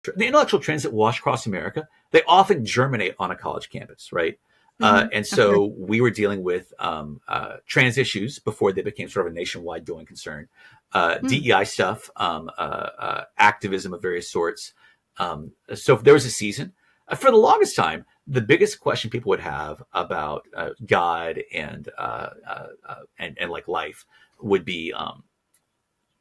the intellectual trends that wash across America, they often germinate on a college campus, right? And so we were dealing with trans issues before they became sort of a nationwide going concern, DEI stuff, activism of various sorts. So there was a season. For the longest time, the biggest question people would have about God and like life would be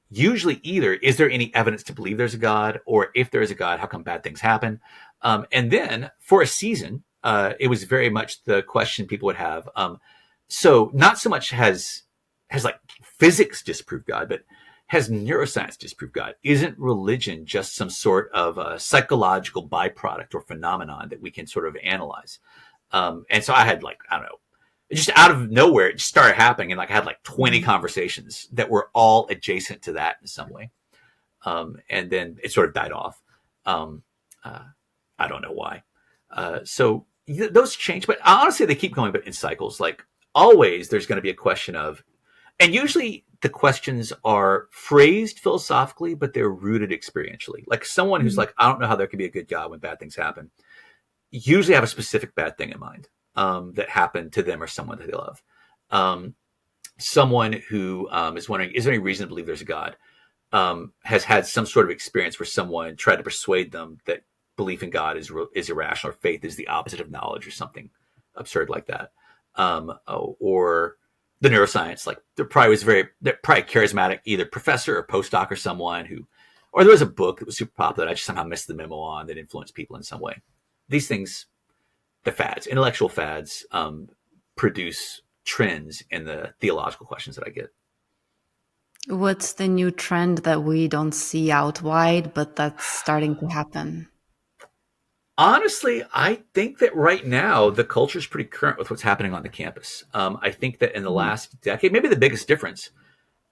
usually either, is there any evidence to believe there's a God? Or if there is a God, how come bad things happen? And then for a season, it was very much the question people would have. So not so much has like physics disproved God, but has neuroscience disproved God? Isn't religion just some sort of a psychological byproduct or phenomenon that we can sort of analyze? And so I had like, I don't know, just out of nowhere, it just started happening. And like I had like 20 conversations that were all adjacent to that in some way. And then it sort of died off. I don't know why. So those change, but honestly, they keep going, but in cycles. Like always, there's going to be a question of, and usually the questions are phrased philosophically, but they're rooted experientially. Like someone who's like, I don't know how there can be a good God when bad things happen, usually have a specific bad thing in mind that happened to them or someone that they love. Someone who is wondering, is there any reason to believe there's a God? Has had some sort of experience where someone tried to persuade them that belief in God is irrational, or faith is the opposite of knowledge, or something absurd like that. Or the neuroscience, like they're probably charismatic, either professor or postdoc or someone who, or there was a book that was super popular that I just somehow missed the memo on that influenced people in some way. These things, the fads, intellectual fads, produce trends in the theological questions that I get. What's the new trend that we don't see out wide, but that's starting to happen? Honestly, I think that right now the culture is pretty current with what's happening on the campus. I think that in the last decade, maybe the biggest difference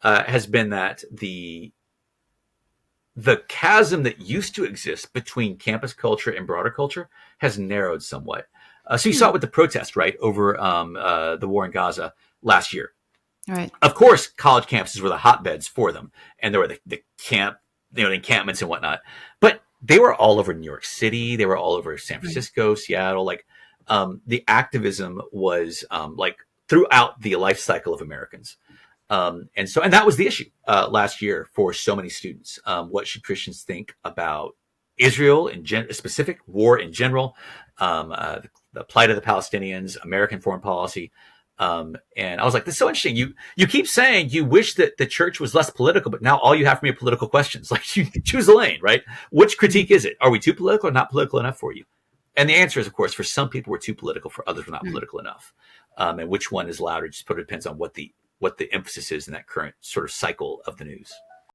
has been that the chasm that used to exist between campus culture and broader culture has narrowed somewhat. So you saw it with the protest, right, over the war in Gaza last year. Right. Of course, college campuses were the hotbeds for them, and there were the encampments and whatnot. But they were all over New York City. They were all over San Francisco, Seattle. Like the activism was like throughout the life cycle of Americans. And that was the issue last year for so many students. What should Christians think about Israel in specific, war in general, the plight of the Palestinians, American foreign policy? And I was like, this is so interesting. You keep saying you wish that the church was less political, but now all you have for me are political questions. Like you choose a lane, right? Which critique is it? Are we too political or not political enough for you? And the answer is, of course, for some people we're too political, for others we're not political enough. And which one is louder just depends on what the emphasis is in that current sort of cycle of the news.